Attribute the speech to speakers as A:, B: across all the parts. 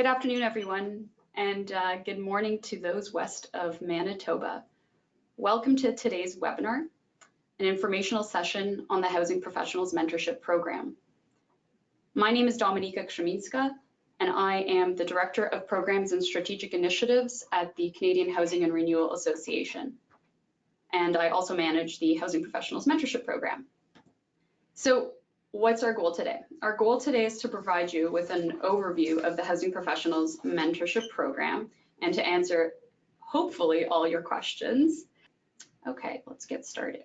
A: Good afternoon, everyone, and good morning to those west of Manitoba. Welcome to today's webinar, an informational session on the Housing Professionals Mentorship Program. My name is Dominika Krzeminska, and I am the Director of Programs and Strategic Initiatives at the Canadian Housing and Renewal Association. And I also manage the Housing Professionals Mentorship Program. So, what's our goal today? Our goal today is to provide you with an overview of the Housing Professionals Mentorship Program and to answer, hopefully, all your questions. Okay, let's get started.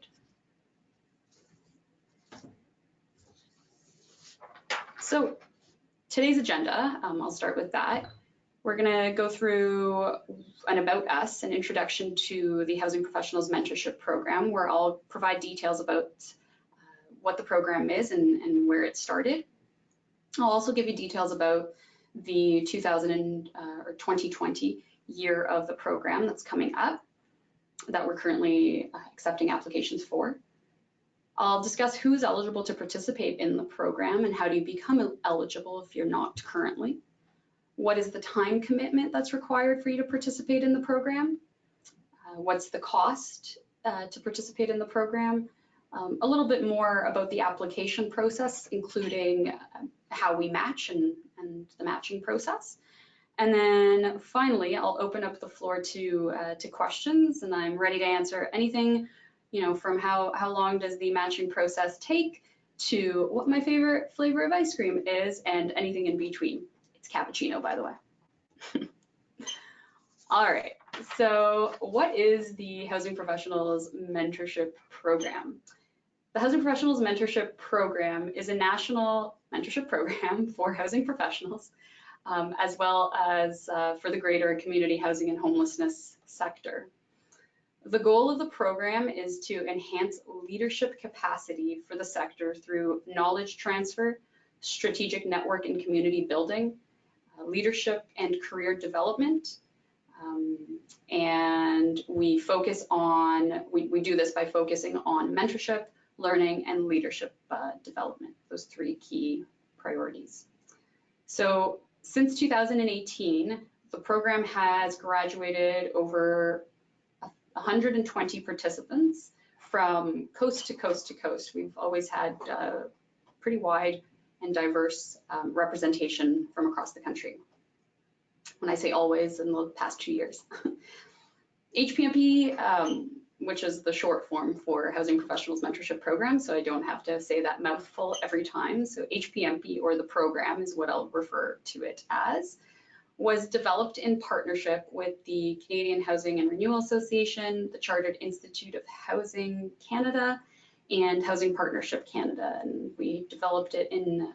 A: So today's agenda, I'll start with that. We're going to go through an about us, an introduction to the Housing Professionals Mentorship Program, where I'll provide details about what the program is and where it started. I'll also give you details about the 2020 year of the program that's coming up that we're currently accepting applications for. I'll discuss who's eligible to participate in the program and how do you become eligible if you're not currently. What is the time commitment that's required for you to participate in the program? What's the cost to participate in the program? A little bit more about the application process, including how we match and the matching process. And then finally, I'll open up the floor to questions, and I'm ready to answer anything, from how long does the matching process take to what my favorite flavor of ice cream is and anything in between. It's cappuccino, by the way. All right, so what is the Housing Professionals Mentorship Program? The Housing Professionals Mentorship Program is a national mentorship program for housing professionals, as well as for the greater community housing and homelessness sector. The goal of the program is to enhance leadership capacity for the sector through knowledge transfer, strategic network and community building, leadership and career development, and we do this by focusing on mentorship, learning, and leadership development, those three key priorities. So since 2018, the program has graduated over 120 participants from coast to coast to coast. We've always had pretty wide and diverse representation from across the country. When I say always, in the past 2 years. HPMP, which is the short form for Housing Professionals Mentorship Program, so I don't have to say that mouthful every time. So HPMP, or the program, is what I'll refer to it as, was developed in partnership with the Canadian Housing and Renewal Association, the Chartered Institute of Housing Canada, and Housing Partnership Canada. And we developed it in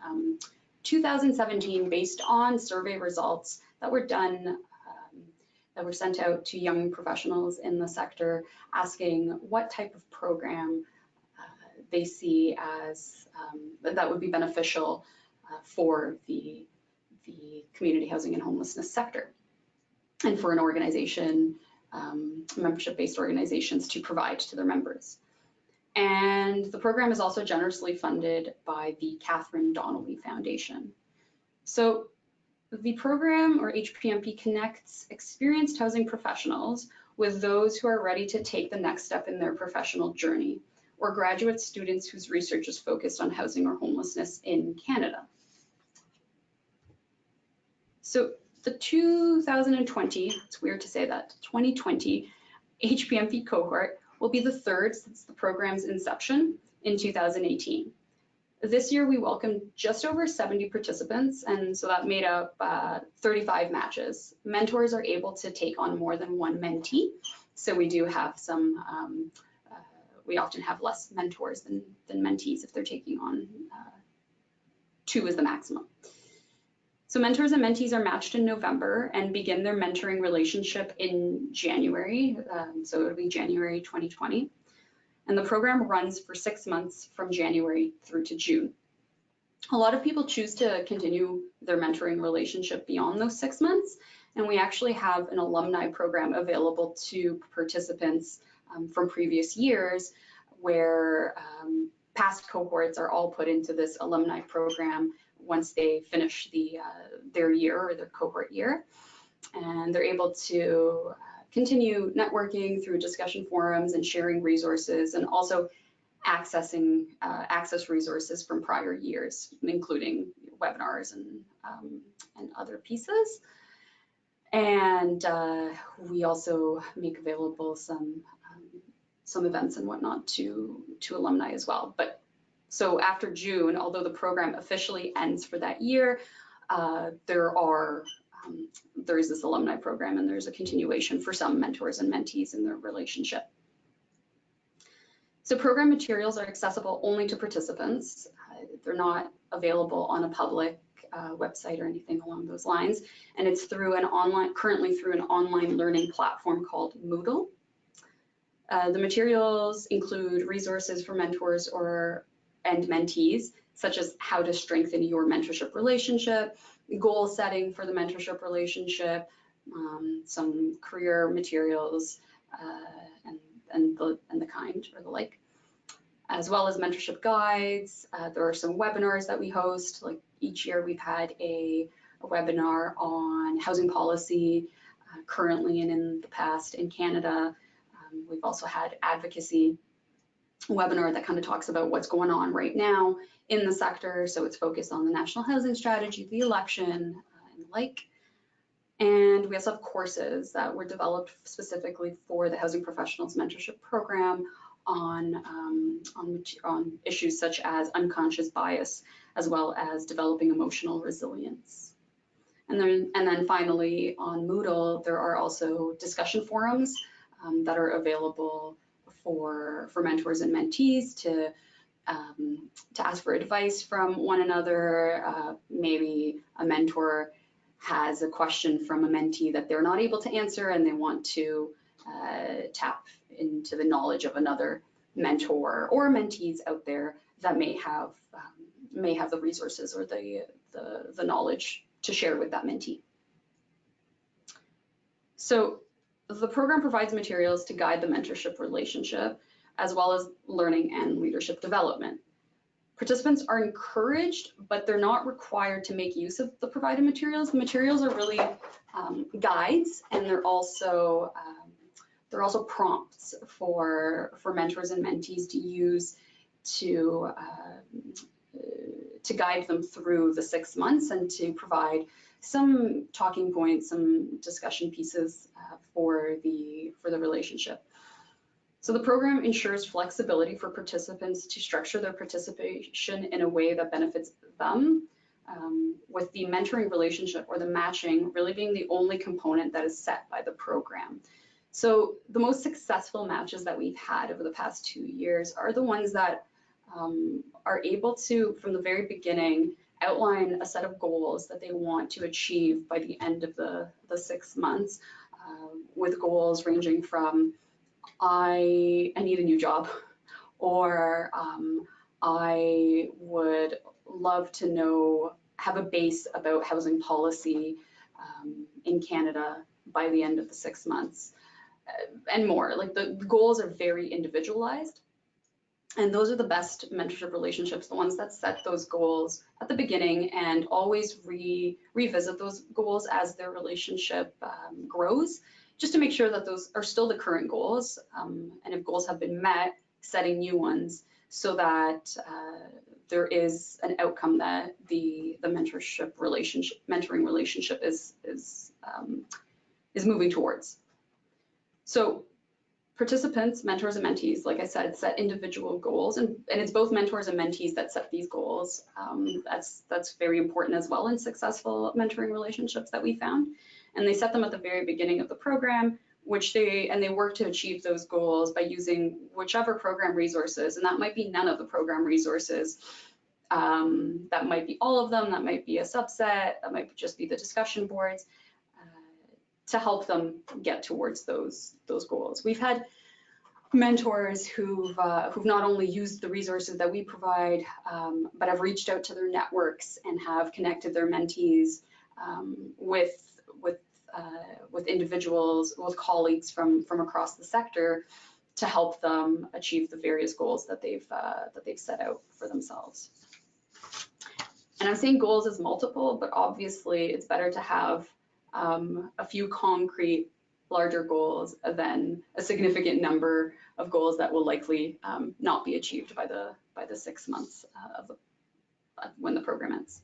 A: 2017 based on survey results that were done that were sent out to young professionals in the sector, asking what type of program they see as that would be beneficial for the community housing and homelessness sector, and for an organization, membership-based organizations, to provide to their members. And the program is also generously funded by the Catherine Donnelly Foundation. So the program, or HPMP, connects experienced housing professionals with those who are ready to take the next step in their professional journey, or graduate students whose research is focused on housing or homelessness in Canada. So the 2020, it's weird to say that, 2020 HPMP cohort will be the third since the program's inception in 2018. This year, we welcomed just over 70 participants, and so that made up 35 matches. Mentors are able to take on more than one mentee, so we do have some, we often have less mentors than mentees if they're taking on 2 is the maximum. So mentors and mentees are matched in November and begin their mentoring relationship in January, so it'll be January 2020. And the program runs for 6 months from January through to June. A lot of people choose to continue their mentoring relationship beyond those 6 months, and we actually have an alumni program available to participants from previous years, where past cohorts are all put into this alumni program once they finish their year or their cohort year. And they're able to continue networking through discussion forums and sharing resources, and also access resources from prior years, including webinars and other pieces. And we also make available some events and whatnot to alumni as well. But so after June, although the program officially ends for that year, there is this alumni program, and there's a continuation for some mentors and mentees in their relationship. So program materials are accessible only to participants. They're not available on a public website or anything along those lines. And it's currently through an online learning platform called Moodle. The materials include resources for mentors and mentees, such as how to strengthen your mentorship relationship, goal setting for the mentorship relationship, some career materials, and the kind or the like, as well as mentorship guides. There are some webinars that we host. Like each year we've had a webinar on housing policy, currently and in the past in Canada. We've also had advocacy webinar that kind of talks about what's going on right now in the sector. So it's focused on the national housing strategy, the election, and the like. And we also have courses that were developed specifically for the Housing Professionals Mentorship Program on issues such as unconscious bias, as well as developing emotional resilience. And then finally, on Moodle, there are also discussion forums that are available for mentors and mentees to ask for advice from one another. Maybe a mentor has a question from a mentee that they're not able to answer, and they want to tap into the knowledge of another mentor or mentees out there that may have the resources or the knowledge to share with that mentee. So the program provides materials to guide the mentorship relationship, as well as learning and leadership development. Participants are encouraged, but they're not required to make use of the provided materials. The materials are really guides, and they're also prompts for mentors and mentees to use to guide them through the 6 months, and to provide some talking points, some discussion pieces for the relationship. So the program ensures flexibility for participants to structure their participation in a way that benefits them, with the mentoring relationship or the matching really being the only component that is set by the program. So the most successful matches that we've had over the past 2 years are the ones that are able to, from the very beginning, outline a set of goals that they want to achieve by the end of the 6 months, with goals ranging from I need a new job, or I would love to have a base about housing policy in Canada by the end of the 6 months, and more. Like the goals are very individualized, and those are the best mentorship relationships, the ones that set those goals at the beginning and always revisit those goals as their relationship grows, just to make sure that those are still the current goals, and if goals have been met, setting new ones, so that there is an outcome that the mentoring relationship is moving towards. So participants, mentors, and mentees, like I said, set individual goals, and it's both mentors and mentees that set these goals. That's very important as well in successful mentoring relationships that we found. And they set them at the very beginning of the program, they work to achieve those goals by using whichever program resources, and that might be none of the program resources, that might be all of them, that might be a subset, that might just be the discussion boards, to help them get towards those goals. We've had mentors who've not only used the resources that we provide, but have reached out to their networks and have connected their mentees with individuals, with colleagues from across the sector, to help them achieve the various goals that they've set out for themselves. And I'm saying goals is multiple, but obviously it's better to have a few concrete, larger goals than a significant number of goals that will likely not be achieved by the 6 months when the program ends.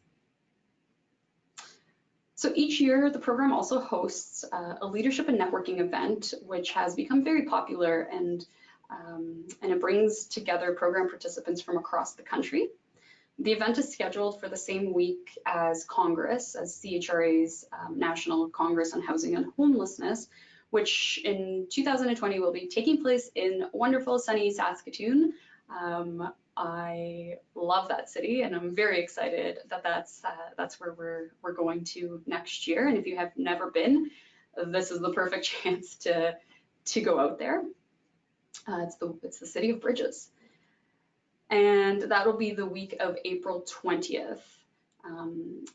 A: So each year, the program also hosts a leadership and networking event, which has become very popular, and it brings together program participants from across the country. The event is scheduled for the same week as Congress, as CHRA's National Congress on Housing and Homelessness, which in 2020 will be taking place in wonderful sunny Saskatoon. I love that city, and I'm very excited that that's where we're going to next year. And if you have never been, this is the perfect chance to go out there. It's the city of bridges. And that'll be the week of April 20th.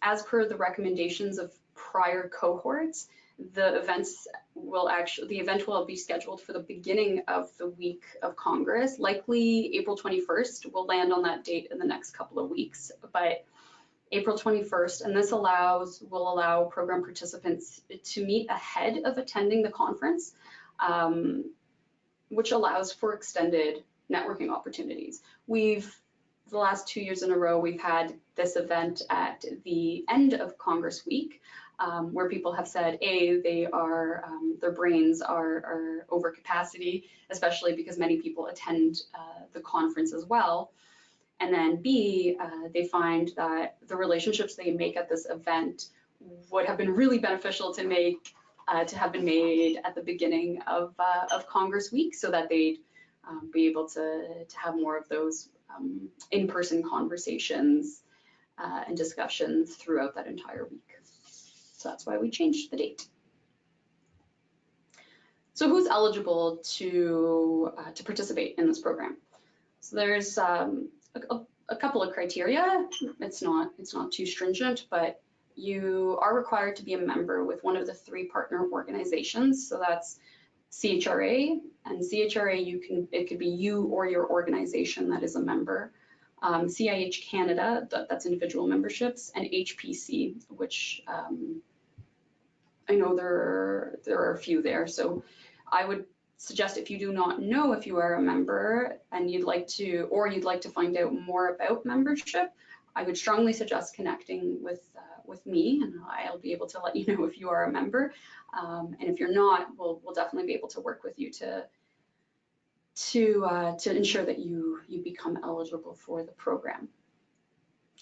A: As per the recommendations of prior cohorts, the event will be scheduled for the beginning of the week of Congress, likely April 21st. We'll land on that date in the next couple of weeks, but April 21st, and this will allow program participants to meet ahead of attending the conference, which allows for extended networking opportunities. The last 2 years in a row, we've had this event at the end of Congress week, where people have said, A, their brains are over capacity, especially because many people attend the conference as well. And then B, they find that the relationships they make at this event would have been really beneficial to have been made at the beginning of Congress week, so that they'd be able to have more of those in-person conversations and discussions throughout that entire week. So that's why we changed the date. So who's eligible to participate in this program? So there's a couple of criteria. It's not too stringent, but you are required to be a member with one of the 3 partner organizations. So that's CHRA, and CHRA, it could be you or your organization that is a member. CIH Canada, that's individual memberships, and HPC, which I know there are a few there. So I would suggest, if you do not know if you are a member and you'd like to find out more about membership, I would strongly suggest connecting with me, and I'll be able to let you know if you are a member. And if you're not, we'll definitely be able to work with you to ensure that you become eligible for the program.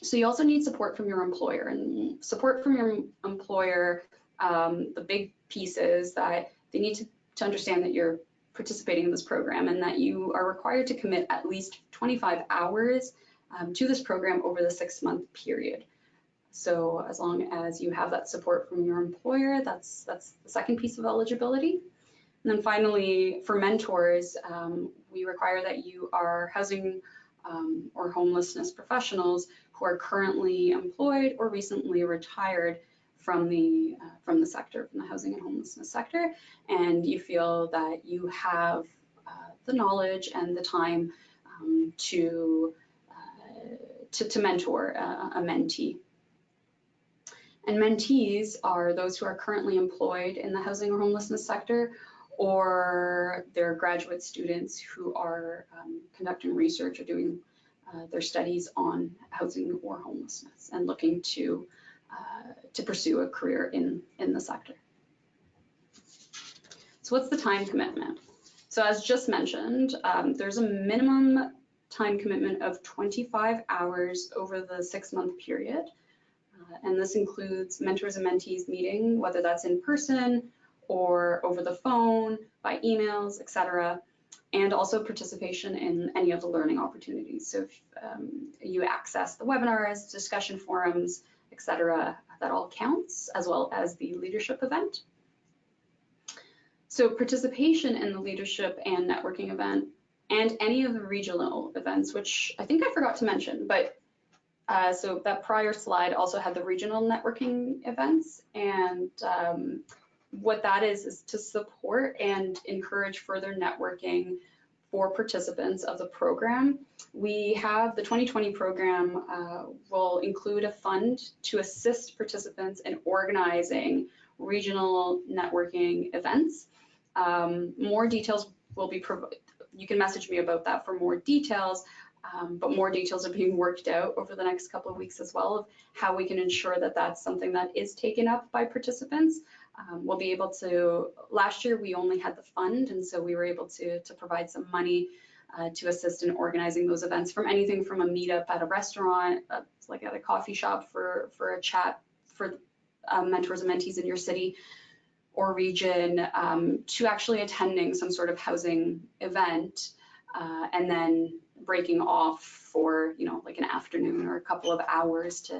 A: So you also need support from your employer, and support from your employer, the big piece is that they need to understand that you're participating in this program and that you are required to commit at least 25 hours to this program over the 6-month period. So as long as you have that support from your employer, that's the second piece of eligibility. And then finally, for mentors, we require that you are housing or homelessness professionals who are currently employed or recently retired from the sector, from the housing and homelessness sector, and you feel that you have the knowledge and the time to mentor a mentee. And mentees are those who are currently employed in the housing or homelessness sector, or they're graduate students who are conducting research or doing their studies on housing or homelessness and looking to pursue a career in the sector. So what's the time commitment? So as just mentioned, there's a minimum time commitment of 25 hours over the 6-month period. And this includes mentors and mentees meeting, whether that's in person or over the phone, by emails, etc., and also participation in any of the learning opportunities. So if you access the webinars, discussion forums, etc., that all counts, as well as the leadership event. So participation in the leadership and networking event and any of the regional events, which I think I forgot to mention, but so that prior slide also had the regional networking events, and what that is to support and encourage further networking for participants of the program. We have the 2020 program will include a fund to assist participants in organizing regional networking events. More details will be provided. You can message me about that for more details, but more details are being worked out over the next couple of weeks as well of how we can ensure that that's something that is taken up by participants. We'll be able to, last year we only had the fund, and so we were able to provide some money to assist in organizing those events, from anything from a meetup at a restaurant, like at a coffee shop for a chat for mentors and mentees in your city or region, to actually attending some sort of housing event, and then breaking off for, you know, like an afternoon or a couple of hours to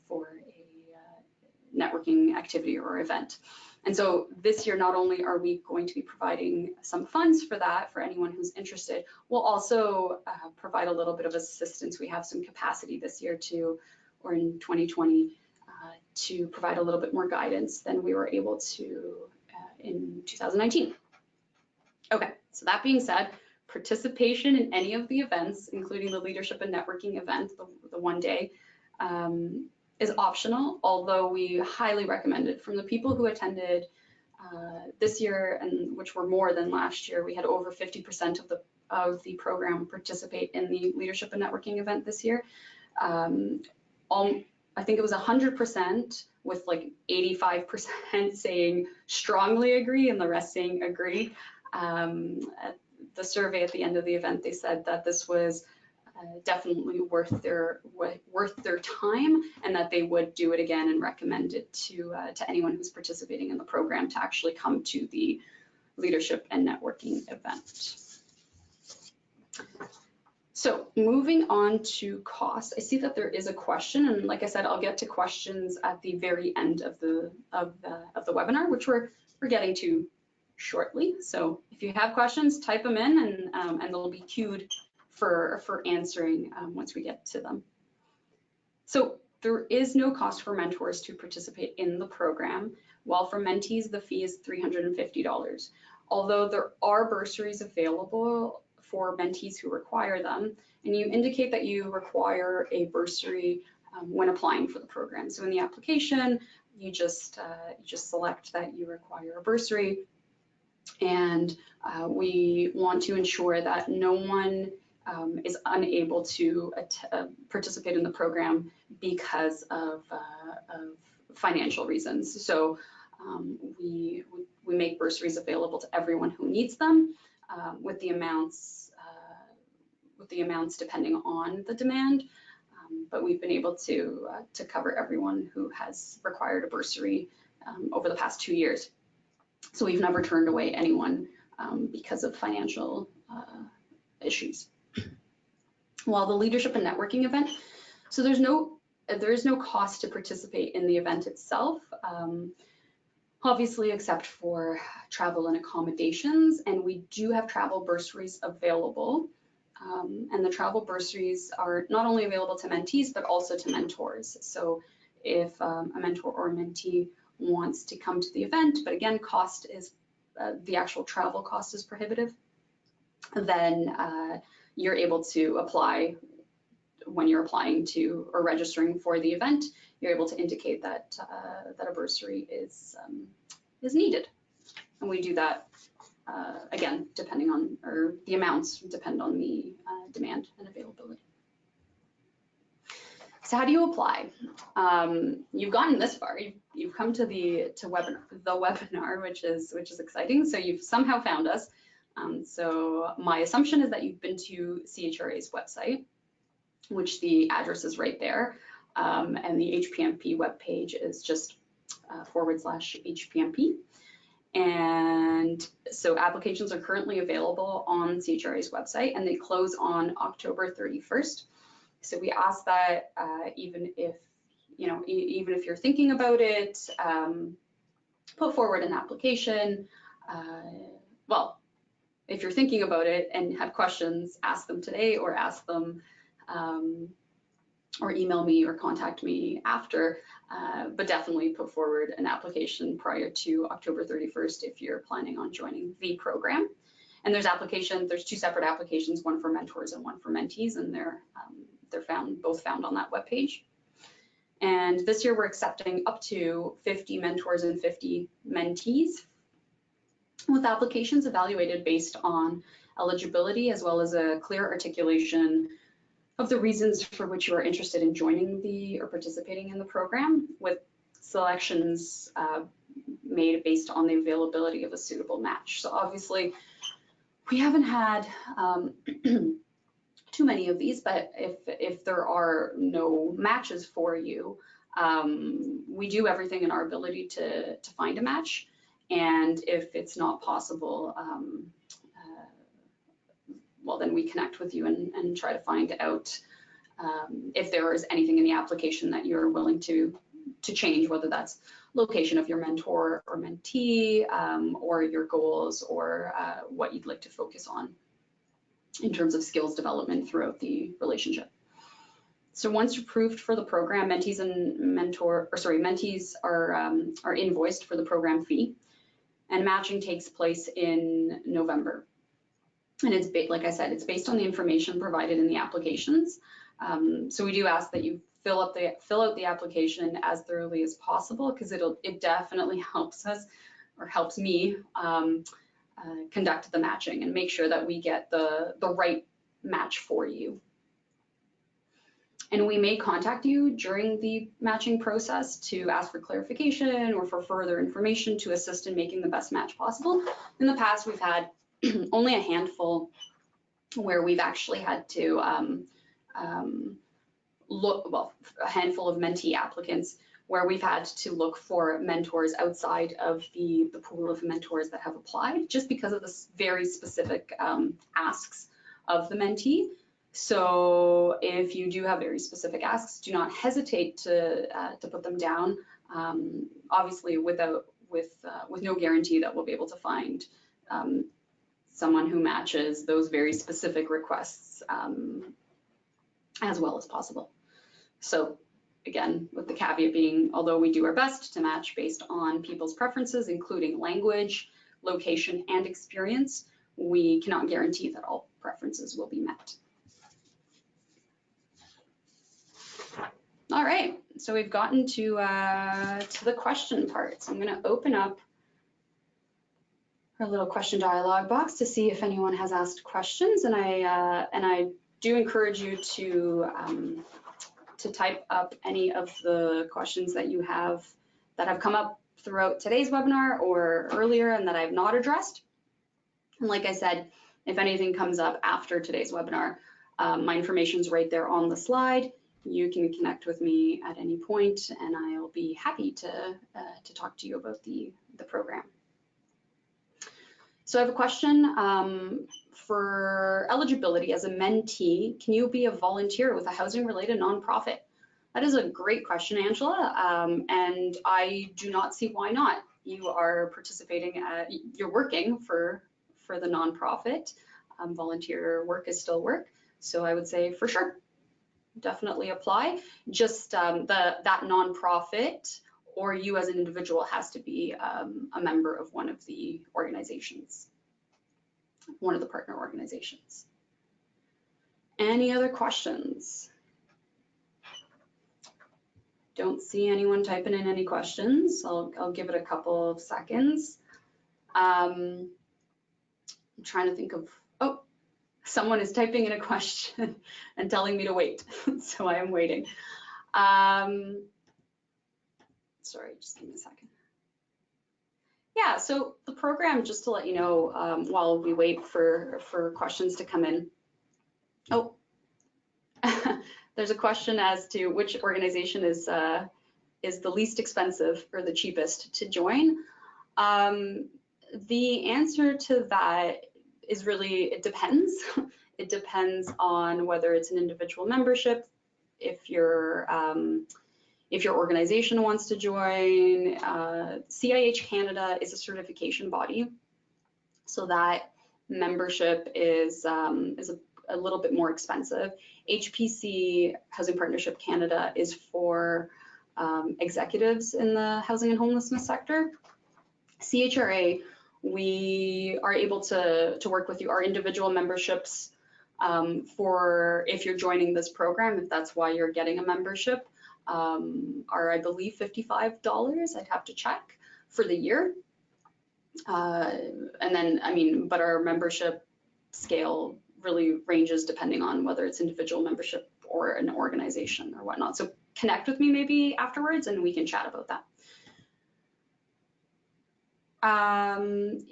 A: for a networking activity or event. And so this year, not only are we going to be providing some funds for that for anyone who's interested, we'll also provide a little bit of assistance. We have some capacity this year to, or in 2020, to provide a little bit more guidance than we were able to in 2019. Okay, so that being said, participation in any of the events, including the leadership and networking event, the one day, is optional, although we highly recommend it. From the people who attended this year, and which were more than last year, we had over 50% of the program participate in the leadership and networking event this year. I think it was 100%, with like 85% saying strongly agree and the rest saying agree. The survey at the end of the event, they said that this was definitely worth their time, and that they would do it again and recommend it to anyone who's participating in the program to actually come to the leadership and networking event. So moving on to cost, I see that there is a question, and like I said, I'll get to questions at the very end of the webinar, which we're getting to shortly. So if you have questions, type them in, and they'll be queued for answering once we get to them. So there is no cost for mentors to participate in the program, while for mentees the fee is $350. Although there are bursaries available for mentees who require them, and you indicate that you require a bursary when applying for the program. So in the application, you just select that you require a bursary, and we want to ensure that no one is unable to participate in the program because of financial reasons. So we make bursaries available to everyone who needs them, with the amounts depending on the demand. But we've been able to cover everyone who has required a bursary over the past 2 years. So we've never turned away anyone because of financial issues. While the leadership and networking event, so there is no cost to participate in the event itself, obviously, except for travel and accommodations, and we do have travel bursaries available. And the travel bursaries are not only available to mentees, but also to mentors. So if a mentor or a mentee wants to come to the event, but again, cost is, the actual travel cost is prohibitive, then you're able to apply. When you're applying to or registering for the event, you're able to indicate that that a bursary is needed, and we do that again depending on, or the amounts depend on the demand and availability. So how do you apply? You've gotten this far. You've come to the webinar, which is exciting. So you've somehow found us. So my assumption is that you've been to CHRA's website, which the address is right there, and the HPMP webpage is just /HPMP. And so applications are currently available on CHRA's website, and they close on October 31st. So we ask that even if you're thinking about it, put forward an application. Well, if you're thinking about it and have questions, ask them today, or ask them, or email me or contact me after, but definitely put forward an application prior to October 31st if you're planning on joining the program. And there's two separate applications, one for mentors and one for mentees, and they're both found on that webpage. And this year we're accepting up to 50 mentors and 50 mentees, with applications evaluated based on eligibility as well as a clear articulation of the reasons for which you are interested in joining or participating in the program, with selections made based on the availability of a suitable match. So obviously we haven't had too many of these, but if there are no matches for you, we do everything in our ability to find a match. And if it's not possible, well, then we connect with you and try to find out if there is anything in the application that you're willing to change, whether that's location of your mentor or mentee, or your goals, or what you'd like to focus on in terms of skills development throughout the relationship. So once approved for the program, mentees are invoiced for the program fee, and matching takes place in November. And it's, like I said, it's based on the information provided in the applications. So we do ask that you fill out the application as thoroughly as possible, because it definitely helps us, or helps me, conduct the matching and make sure that we get the right match for you. And we may contact you during the matching process to ask for clarification or for further information to assist in making the best match possible. In the past, we've had only a handful where we've actually had to a handful of mentee applicants where we've had to look for mentors outside of the pool of mentors that have applied, just because of the very specific asks of the mentee. So if you do have very specific asks, do not hesitate to put them down. Obviously, with no guarantee that we'll be able to find someone who matches those very specific requests as well as possible. So again, with the caveat being, although we do our best to match based on people's preferences, including language, location, and experience, we cannot guarantee that all preferences will be met. All right, so we've gotten to the question part. So I'm going to open up our little question dialog box to see if anyone has asked questions, and I do encourage you to type up any of the questions that you have that have come up throughout today's webinar or earlier and that I've not addressed. And like I said, if anything comes up after today's webinar, my information's right there on the slide. You can connect with me at any point, and I'll be happy to talk to you about the program. So I have a question. For eligibility as a mentee, can you be a volunteer with a housing-related nonprofit? That is a great question, Angela, and I do not see why not. You are participating, you're working for the nonprofit. Volunteer work is still work, so I would say for sure, definitely apply. Just that nonprofit or you as an individual has to be a member of one of the organizations, one of the partner organizations. Any other questions? Don't see anyone typing in any questions. I'll give it a couple of seconds. I'm trying to think of, oh, someone is typing in a question and telling me to wait, so I am waiting. Sorry, just give me a second. Yeah, so the program, just to let you know, while we wait for questions to come in. Oh, there's a question as to which organization is the least expensive or the cheapest to join. The answer to that is really, it depends. It depends on whether it's an individual membership, if your organization wants to join. CIH Canada is a certification body, so that membership is a little bit more expensive. HPC, Housing Partnership Canada, is for executives in the housing and homelessness sector. CHRA we are able to work with you. Our individual memberships for if you're joining this program, if that's why you're getting a membership, are I believe $55. I'd have to check for the year. And then, I mean, but our membership scale really ranges depending on whether it's individual membership or an organization or whatnot. So connect with me maybe afterwards and we can chat about that.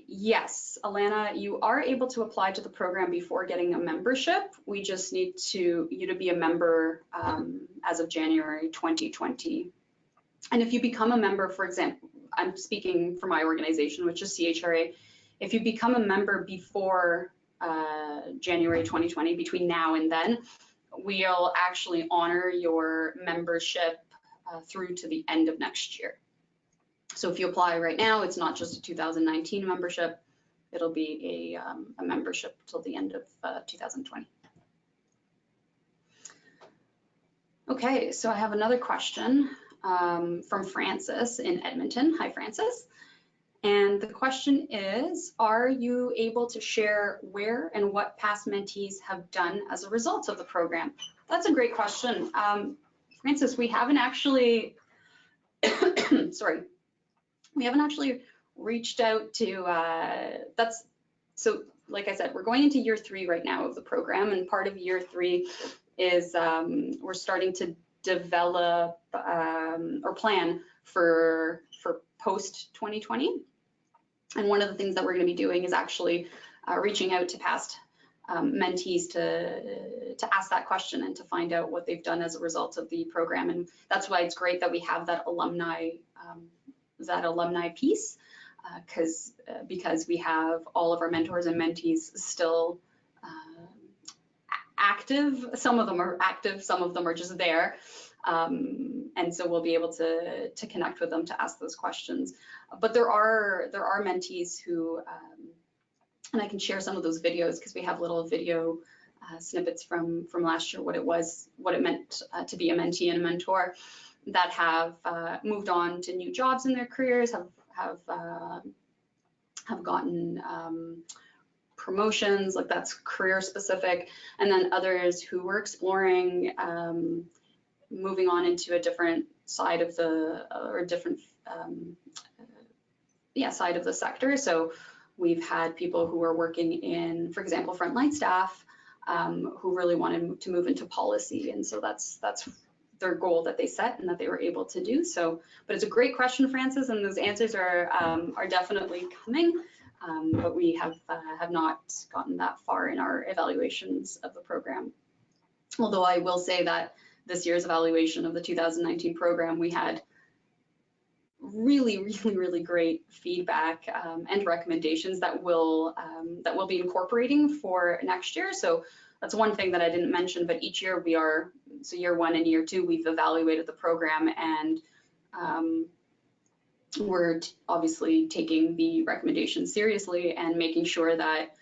A: Yes, Alana, you are able to apply to the program before getting a membership. We just need you to be a member as of January 2020. And if you become a member, for example, I'm speaking for my organization, which is CHRA, if you become a member before January 2020, between now and then, we'll actually honor your membership through to the end of next year. So if you apply right now, it's not just a 2019 membership, it'll be a membership till the end of 2020. Okay, so I have another question from Francis in Edmonton. Hi, Francis. And the question is, are you able to share where and what past mentees have done as a result of the program? That's a great question. Francis, we haven't actually, sorry, we haven't actually reached out to, so like I said, we're going into year 3 right now of the program, and part of year 3 is we're starting to develop or plan for post 2020. And one of the things that we're going to be doing is actually reaching out to past mentees to ask that question and to find out what they've done as a result of the program. And that's why it's great that we have that alumni piece, because we have all of our mentors and mentees still active. Some of them are active, some of them are just there. And so we'll be able to connect with them to ask those questions. But there are mentees who, and I can share some of those videos because we have little video snippets from last year, what it meant to be a mentee and a mentor, that have moved on to new jobs in their careers, have gotten promotions, like that's career specific, and then others who were exploring moving on into a different side of the side of the sector. So we've had people who are working in, for example, frontline staff who really wanted to move into policy, and so that's their goal that they set and that they were able to do. So, but it's a great question, Francis, and those answers are definitely coming. But we have not gotten that far in our evaluations of the program. Although I will say that this year's evaluation of the 2019 program, we had really great feedback and recommendations that we'll be incorporating for next year. So that's one thing that I didn't mention, but each year so year 1 and year 2, we've evaluated the program, and we're obviously taking the recommendations seriously and making sure that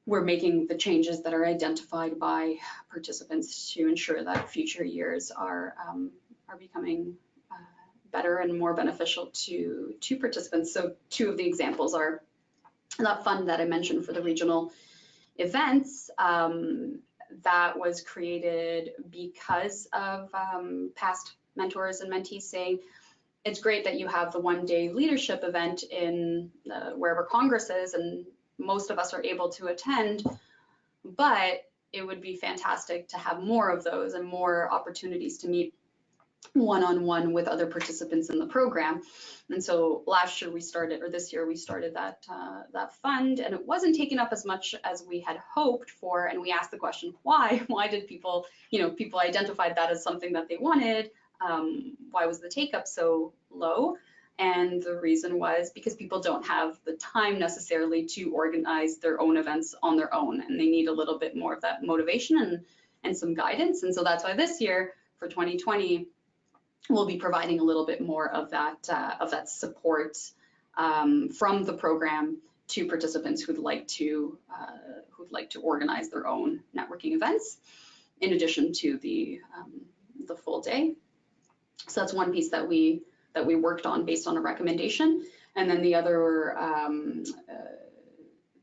A: we're making the changes that are identified by participants to ensure that future years are becoming better and more beneficial to participants. So 2 of the examples are that fund that I mentioned for the regional events that was created because of past mentors and mentees saying, it's great that you have the one-day leadership event in wherever Congress is, and most of us are able to attend, but it would be fantastic to have more of those and more opportunities to meet one-on-one with other participants in the program. And so last year we started, or this year we started that fund, and it wasn't taken up as much as we had hoped for. And we asked the question, why? Why did people identified that as something that they wanted? Why was the take up so low? And the reason was because people don't have the time necessarily to organize their own events on their own, and they need a little bit more of that motivation and some guidance. And so that's why this year for 2020, we'll be providing a little bit more of that support from the program to participants who'd like to organize their own networking events, in addition to the full day. So that's one piece that we worked on based on a recommendation. And then the other,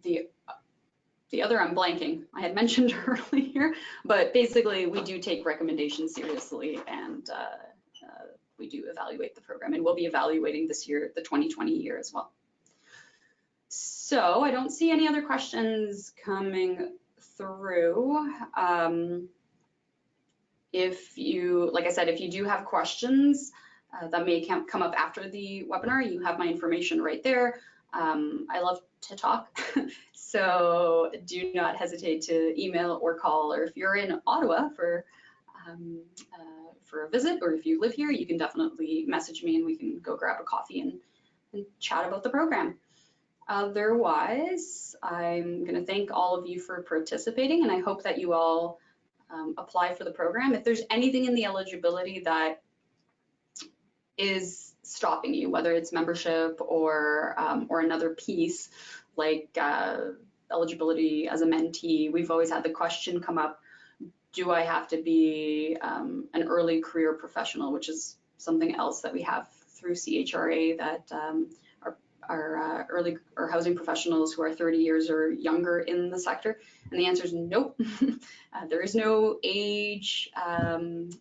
A: the other I'm blanking, I had mentioned earlier, but basically we do take recommendations seriously, and we do evaluate the program, and we'll be evaluating this year, the 2020 year as well. So I don't see any other questions coming through. If you, like I said, if you do have questions that may come up after the webinar, you have my information right there. I love to talk, so do not hesitate to email or call, or if you're in Ottawa for a visit, or if you live here, you can definitely message me and we can go grab a coffee and chat about the program. Otherwise, I'm going to thank all of you for participating, and I hope that you all apply for the program. If there's anything in the eligibility that is stopping you, whether it's membership or another piece like eligibility as a mentee, we've always had the question come up, do I have to be an early career professional, which is something else that we have through CHRA, that our early or housing professionals who are 30 years or younger in the sector? And the answer is nope. There is no age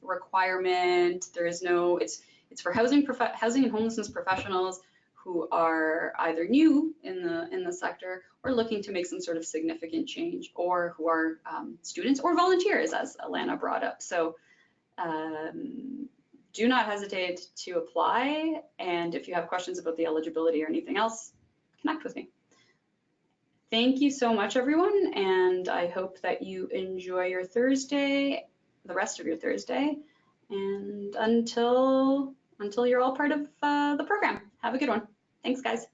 A: requirement. There is no, it's for housing and homelessness professionals who are either new in the sector or looking to make some sort of significant change, or who are students or volunteers, as Alana brought up. So do not hesitate to apply, and if you have questions about the eligibility or anything else, connect with me. Thank you so much, everyone, and I hope that you enjoy your Thursday, the rest of your Thursday, and until you're all part of the program. Have a good one. Thanks, guys.